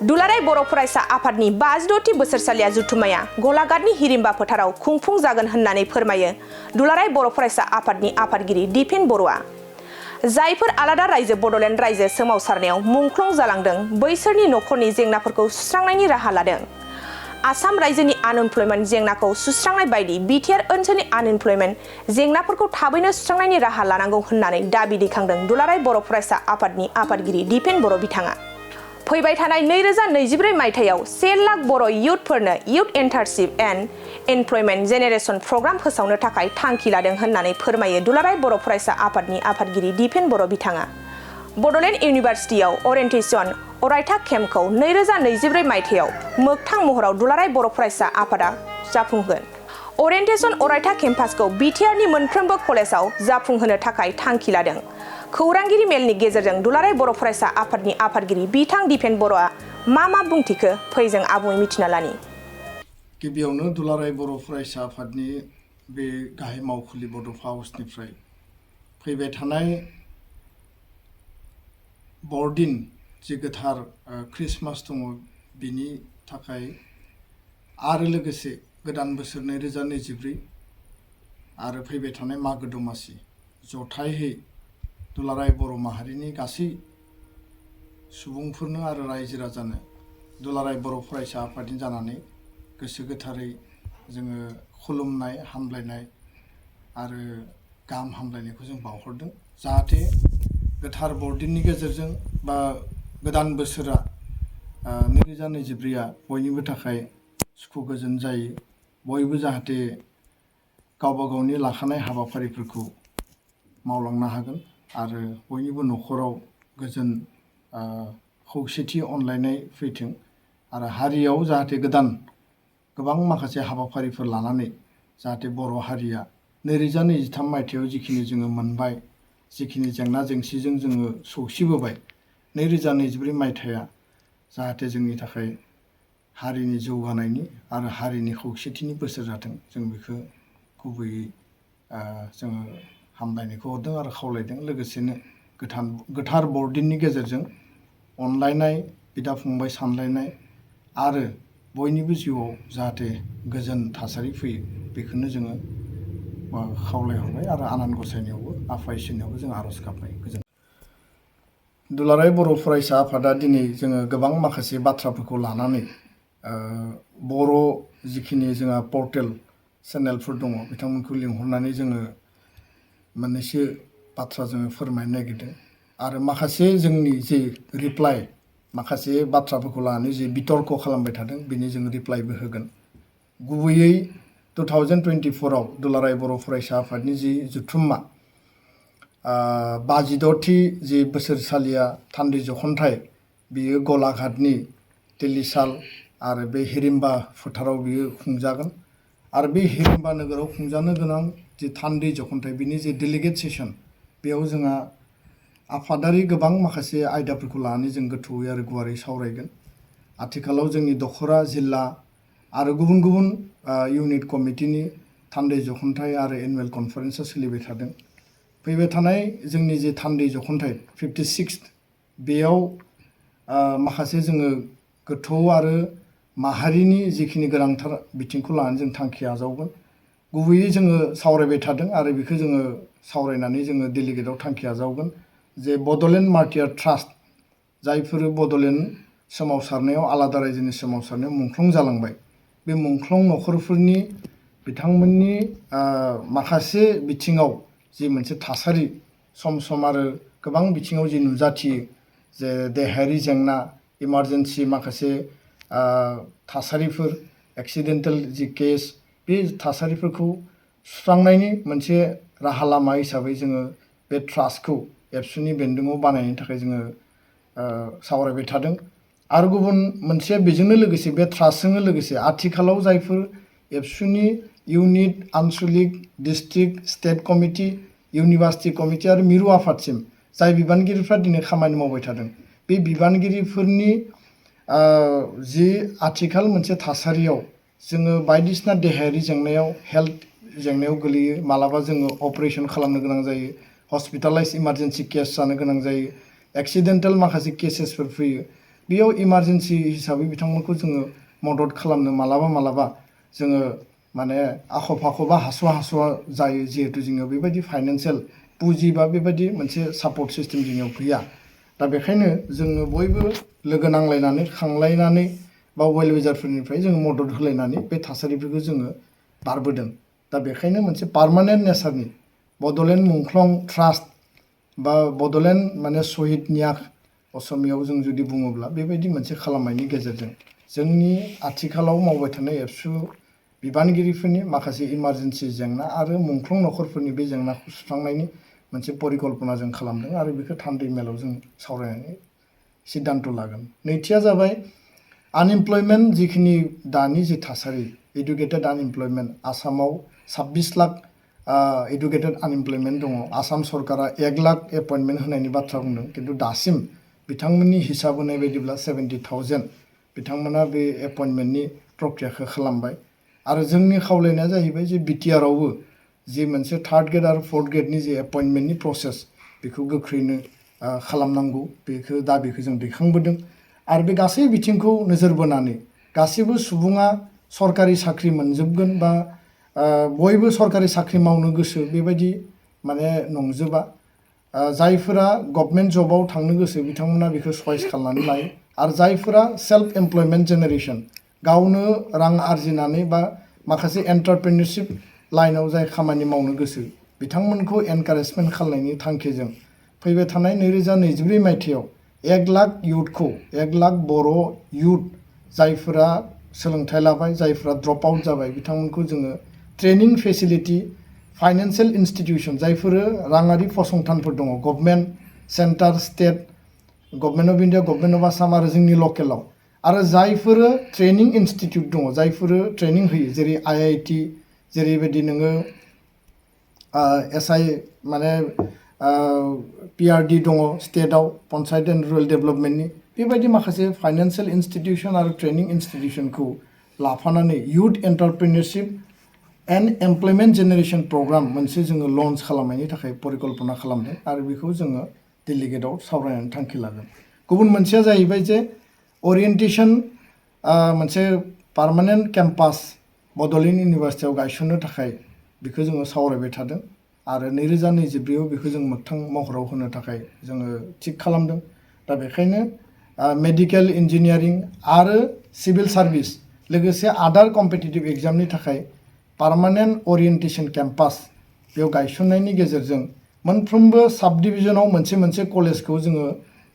दुलाराय बर' फरायसा आफादनि 56थि बोसोरसालिया जुथुम्माया गलाघाटनि हिरिम्बा फोथाराव खुंफुं जागोन होननानै फोरमायो दुलाराय बर' फरायसा आफादनि आफादगिरि दिपेन बर'आ। जायफोर आलादा रायजो बड'लेण्ड रायजो सोमावसारनायाव मुंख्लं जालांदों बैसोरनि नखरनि जेंनाफोरखौ सुस्रांनायनि राहा लादों। आसाम रायजोनि आनएमप्लयमेन्ट जेंनाखौ सुस्रांनाय बायदि बिटिआर ओनसोलनि आनएमप्लयमेन्ट जेंनाफोरखौ थाबैनो सुस्रांनायनि राहा लानांगौ होननानै दाबि दैखांदों दुलाराय बर' फरायसा आफादनि आफादगिरि दिपेन बर' बिथाङा। फैबाय थानाय 2024 मायथाइयाव 1 लाख बर' युथफोरनो youth internship and employment generation programme फोसावनो थाखाय थांखि लादों होननानै फोरमायो दुलाराय बर' फरायसा आफादनि आफादगिरि दिपेन बर' बिथाङा। बड'लेण्ड इउनिभार्सिटियाव अरिएन्टेशन अरायथा केम्पखौ 2024 मायथाइयाव मोगथां महराव दुलाराय बर' फरायसा आफादा जाफुंहोगोन। अरिएन्टेशन अरायथा केम्पासखौ बिटिआरनि मोनफ्रोमबो कलेजाव जाफुंहोनो थाखाय थांखि लादों। खौरांगिरि मेलनि गेजेरजों दुलाराय बर' फरायसा आफादनि आफादगिरि बिथां दिपेन बर'आ मा बुंथिखो फै जों आबुङै मिथिना लानि। गिबियावनो दुलाराय बर' फरायसा आफादनि बे गाहाय मावखुलि बड'फा हाउसनिफ्राय फैबाय थानाय बरदिन जि गोथार ख्रिस्टमास दङ बिनि थाखाय आरो लोगोसे गोदान बोसोर 2024 आरो फैबाय थानाय मागो दमासि जथायहै दुलाराय बर' माहारिनि गासै सुबुंफोरनो आरो रायजो राजानो दुलाराय बर' फरायसा आफादनि जानानै गोसो गोथारै जोङो खुलुमनाय हामलायनाय आरो गाहाम हामलायनायखौ जों बावहरदों। जाहाथे गोथार बरदिननि गेजेरजों बा गोदान बोसोरा 2024 बयनिबो थाखाय सुखु गोजोन जायो। बयबो जाहाथे गावबा गावनि लाखानाय हाबाफारिफोरखौ मावलांनो हागोन आरो बयनिबो न'खराव गोजोन खौसेथि अनलायनाय फैथों आरो हारियाव जाहाथे गोबां माखासे हाबाफारिफोर लानानै जाहाथे बर' हारिया 2023 मायथाइयाव जिखिनि जोङो मोनबाय जिखिनि जेंना जेंसिजों जोङो सौसिबोबाय 2024 मायथाइया जाहाथे जोंनि थाखाय हारिनि जौगानायनि आरो हारिनि खौसेथिनि बोसोर जाथों जों बेखौ गुबैयै जोङो हामलायनायखौ हरदों आरो खावलायदों। लोगोसेनो गोथार बरदिननि गेजेरजों अनलायनाय बिदा फंबाय सानलायनाय आरो बयनिबो जिउआव जाहाथे गोजोन थासारि फैयो बेखौनो जोङो खावलायहरबाय आरो आनान गसायनियावबो आफा इसोरनियावबो जों आर'ज गाबबाय। गोजोन दुलाराय बर' फरायसा आफादा दिनै जोङो गोबां माखासे बाथ्राफोरखौ लानानै बर' जिखिनि जोंहा पर्टेल चेनेलफोर दङ बिथांमोनखौ लिंहरनानै जोङो मोननैसो बाथ्रा जोङो फोरमायनो नागिरदों आरो माखासे जोंनि जे रिप्लाइ माखासे बाथ्राफोरखौ लानानै जे बितर्क खालामबाय थादों बिनि जों रिप्लाइबो होगोन। गुबैयै 2024 आव दुलाराय बर' फरायसा आफादनि जि जुथुम्मा 56थि जि बोसोरसालिया थान्दै जखनथाइ बियो गलाघाटनि तिलिसाल आरो बे हिरिम्बा फोथाराव बियो खुंजागोन आरो बे हिरिम्बा नोगोराव खुंजानो गोनां जि थान्दै जखनथाइ बिनि जे डेलिगेट सेसन बेयाव जोंहा आफादारि गोबां माखासे आयदाफोरखौ लानानै जों गोथौयै आरो गुवारै सावरायगोन। आथिखालाव जोंनि दखरा जिल्ला आरो गुबुन इउनिट कमिटिनि थान्दै जखनथाइ आरो एनुवेल कनफारेन्सआ सोलिबाय थादों। फैबाय थानाय जोंनि जे थान्दै जखनथाइ 56 बेयाव माखासे जोङो गोथौ आरो माहारिनि जिखिनि गोनांथार बिथिंखौ लानानै जों थांखि आजावगोन। गुबैयै जोङो सावरायबाय थादों आरो बेखौ जोङो सावरायनानै जोङो डेलिगेटआव थांखि आजावगोन जे बड'लेण्ड मार्टियार ट्रास्ट जायफोर बड'लेण्ड सोमावसारनायाव आलादा रायजोनि सोमावसारनायाव मुंख्लं जालांबाय बे मुंख्लं नखरफोरनि बिथांमोननि माखासे बिथिङाव जि मोनसे थासारि सम आरो गोबां बिथिङाव जि नुजाथियो जे देहायारि जेंना इमारजेन्सि माखासे थासारिफोर एक्सिडेन्टेल जि केस बे थासारिफोरखौ सुस्रांनायनि मोनसे राहा लामा हिसाबै जोङो बे ट्रास्टखौ एबसुनि बेन्दोङाव बानायनो थाखाय जोङो सावरायबाय थादों आरो गुबुन मोनसे बेजोंनो लोगोसे बे ट्रास्टजोंनो लोगोसे आथिखालाव जायफोर एबसुनि इउनिट आनसलिक district state committee university committee आरो मिरु आफादसिम जाय बिबानगिरिफ्रा दिनै खामानि मावबाय थादों बे बिबानगिरिफोरनि जि आथिखाल मोनसे थासारियाव जोङो बायदिसिना देहायारि जेंनायाव हेल्थ जेंनायाव गोलैयो मालाबा जोङो अपारेशन खालामनो गोनां जायो हस्पिटालाइज इमारजेन्सि केस जानो गोनां जायो एक्सिडेन्टेल माखासे केसेसफोर फैयो बेयाव इमारजेन्सि हिसाबै बिथांमोनखौ जोङो मदद खालामनो मालाबा जोङो माने आख' फाख' बा हास'वा जायो जिहेतु जोङो बेबायदि फाइनान्सियेल पुँजि बा बेबायदि मोनसे सापर्ट सिस्टेम जोंनियाव गैया। दा बेखायनो जोङो बयबो लोगो नांलायनानै खांलायनानै बा वेल विजारफोरनिफ्राय जोङो मदद होलायनानै बे थासारिफोरखौ जोङो बारबोदों। दा बेखायनो मोनसे पार्मानेन्ट नेचारनि बड'लेण्ड मुंख्लं ट्रास्ट बा बड'लेण्ड माने शहीद न्यास असमियाव जों जुदि बुङोब्ला बेबायदि मोनसे खालामनायनि गेजेरजों जोंनि आथिखालाव मावबाय थानाय एबसु बिबानगिरिफोरनि माखासे इमारजेन्सि जेंना आरो मुंख्लं नखरफोरनि बे जेंनाखौ सुस्रांनायनि मोनसे परिकल्पना जों खालामदों आरो बेखौ थान्दै मेलाव जों सावरायनानै सिद्धान्त लागोन। नैथिया जाबाय आनएमप्लयमेन्ट जिखिनि दानि जि थासारि इडुकेटेड आनएमप्लयमेन्ट आसामाव 26 लाख इडुकेटेड आनएमप्लयमेन्ट दङ। आसाम सरकारा 1 लाख एपइन्टमेन्ट होनायनि बाथ्रा बुंदों खिन्थु दासिम बिथांमोननि हिसाब होनाय बायदिब्ला 70,000 बिथांमोना बे एपइन्टमेन्टनि प्रक्रियाखौ खालामबाय। आरो जोंनि खावलायनाया जाहैबाय जे बिटिआरआवबो जि मोनसे 3rd ग्रेड आरो 4th ग्रेडनि जि एपइन्टमेन्टनि प्रसेस बेखौ गोख्रैनो खालामनांगौ बेखौ दाबिखौ जों दैखांबोदों। आरो बे गासै बिथिंखौ नोजोर बोनानै गासैबो सुबुङा सरकारि साख्रि मोनजोबगोन बा बयबो सरकारि साख्रि मावनो गोसो बेबायदि माने नंजोबा। जायफोरा गभर्नमेन्ट जबाव थांनो गोसो बिथांमोना बेखौ चइस खालामनानै लायो आरो जायफोरा सेल्फ एमप्लयमेन्ट जेनेरेसन गावनो रां आरजिनानै बा माखासे एन्टारप्रेनियरशिप लाइनाव जाय खामानि मावनो गोसो बिथांमोनखौ एनकारेजमेन्ट खालामनायनि थांखिजों फैबाय थानाय 2024 मायथाइयाव 1 लाख इयुथखौ 1 लाख बर' इयुथ जायफोरा सोलोंथाइ लाबाय जायफोरा ड्रप आउट जाबाय बिथांमोनखौ जोङो ट्रेनिं फेसिलिटि फाइनान्सियेल इनस्टिट्यूशन जायफोर राङारि फसंथानफोर दङ government centre state government of India government of Assam आरो जोंनि लकेलाव आरो जायफोर ट्रेनिं इनस्टिट्यूट दङ जायफोर ट्रेनिं होयो जेरै IIT जेरैबायदि नोङो SI माने PRD दङ स्टेटआव पन्चायत एन्ड रुरेल डेभेलपमेन्टनि बेबायदि माखासे फाइनान्सियेल इनस्टिट्यूशन आरो ट्रेनिं इनस्टिट्यूशनखौ लाफानानै youth entrepreneurship and employment generation programme मोनसे जोङो लन्च खालामनायनि थाखाय परिकल्पना खालामदों आरो बेखौ जोङो डेलिगेटआव सावरायनानै थांखि लागोन। गुबुन मोनसेया जाहैबाय जे ओरिएन्टेशन मोनसे पार्मानेन्ट केम्पास बड'लेण्ड इउनिभार्सिटियाव गायसननो थाखाय बेखौ जोङो सावरायबाय थादों आरो 2024आव बेखौ जों मोगथां महराव होनो थाखाय जोङो थिग खालामदों। दा बेखायनो मेडिकेल इन्जिनियारिं आरो सिभिल सार्भिस लोगोसे आदार कम्पिटिटिभ एग्जामनि थाखाय पार्मानेन्ट ओरिएन्टेशन केम्पास बेयाव गायसननायनि गेजेरजों मोनफ्रोमबो साब डिभिजनाव मोनसे कलेजखौ जोङो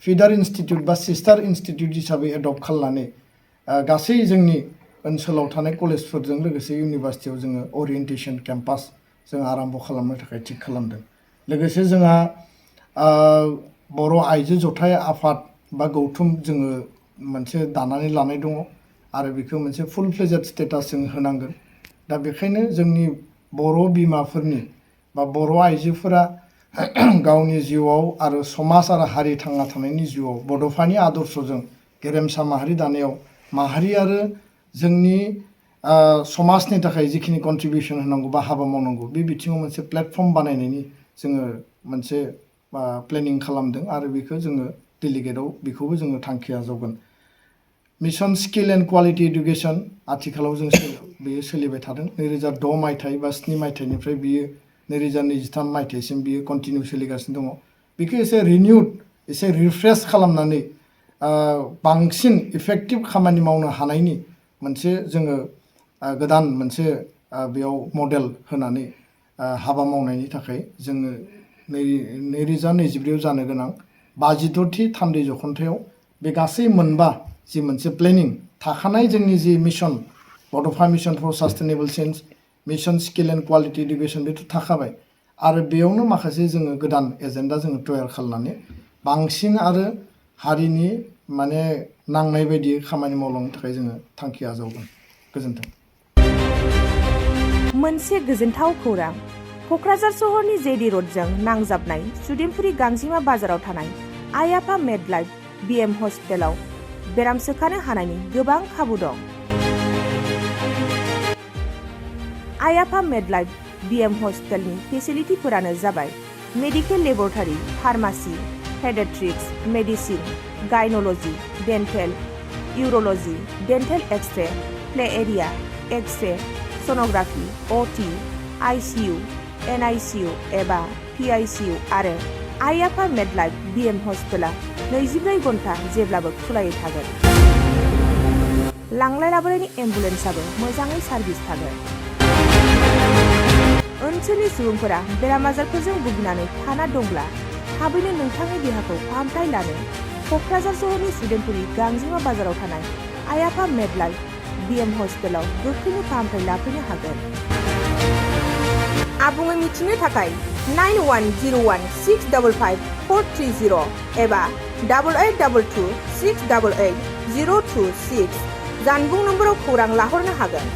फिडार इनस्टिट्यूट बा सिस्टार इनस्टिट्यूट हिसाबै एडप्ट खालामनानै गासै जोंनि ओनसोलाव थानाय कलेजफोरजों लोगोसे इउनिभार्सिटियाव जोङो ओरिएन्टेशन केम्पास जों आरम्भ खालामनो थाखाय थिग खालामदों। लोगोसे जोंहा बर' आइजो जथाय आफाद बा गौथुम जोङो मोनसे दानानै लानाय दङ आरो बेखौ मोनसे फुल फ्लेजेड स्टेटास जों होनांगोन। दा बेखायनो जोंनि बर' बिमाफोरनि बा बर' आइजोफोरा गावनि जिउआव आरो समाज आरो हारि थांना थानायनि जिउआव बड'फानि आदर्शजों गेरेमसा माहारि दानायाव माहारि आरो जोंनि समाजनि थाखाय जिखिनि कन्ट्रिबिउसन होनांगौ बा हाबा मावनांगौ बे बिथिङाव मोनसे प्लेटफर्म बानायनायनि जोङो मोनसे प्लेनिं खालामदों आरो बेखौ जोङो डेलिगेटआव बेखौबो जोङो थांखि आजावगोन। Mission skill and quality education आथिखालाव जों बेयो सोलिबाय थादों 2006 मायथाइ बा 7 मायथाइनिफ्राय बियो 2023 मायथाइसिम बियो कन्टिनिउ सोलिगासिनो दङ। बेखौ एसे रिनिउड एसे रिफ्रेश खालामनानै बांसिन इफेक्टिभ खामानि मावनो हानायनि मोनसे जोङो गोदान मोनसे बेयाव मडेल होनानै हाबा मावनायनि थाखाय जोङो 2024आव जानो गोनां 52थि थान्दै जख'न्थायाव बे गासै मोनबा जि मोनसे प्लेनिं थाखानाय जोंनि जि mission Bodofa mission for sustainable change mission skill and quality education बेथ' थाखाबाय आरो बेयावनो माखासे जोङो गोदान एजेन्डा जोङो तयार खालामनानै बांसिन आरो हारिनि माने नांनाय बायदि खामानि मावलांनो थाखाय जोङो थांखि आजावगोन। गोजोन्थों। मोनसे गोजोनथाव खौरां क'क्राझार सहरनि जेडी रडजों नांजाबनाय सुदेमपुरि गांजिमा बाजाराव थानाय आइ आफा मेड लाइफ BM हस्पिटालाव बेराम सोखानो हानायनि गोबां खाबु दं। आइ आफा मेड लाइफ BM हस्पिटालनि फेसिलिटिफोरानो जाबाय medical laboratory pharmacy paediatrics, medicine, gynaecology, dental, urology, dental x-ray, play area, x-ray, sonography, OT, ICU, NICU एबा पीआईसीयू आरो आइ आफा मेडलाइफ बीएम हस्पिटाला 24 घन्टा जेब्लाबो खुलायै थागोन। लांलाय लाबोनायनि एम्बुलेन्सआबो मोजाङै सार्भिस थागोन। ओनसोलनि सुबुंफोरा बेराम आजारफोरजों भुगिनानै थाना दंब्ला थाबैनो नोंथांनि देहाखौ फाहामथाय लानो क'क्राझार सहरनि सुदेमपुरि गांजेमा बाजाराव थानाय आइ आफा मेडलाइफ बीएम हस्पिटालाव गोख्रैनो फाहामथाय लाफैनो हागोन। आबुङै मिथिनो थाखाय 9101655430 एबा 8822688026 जानबुं नम्बराव खौरां लाहरनो हागोन।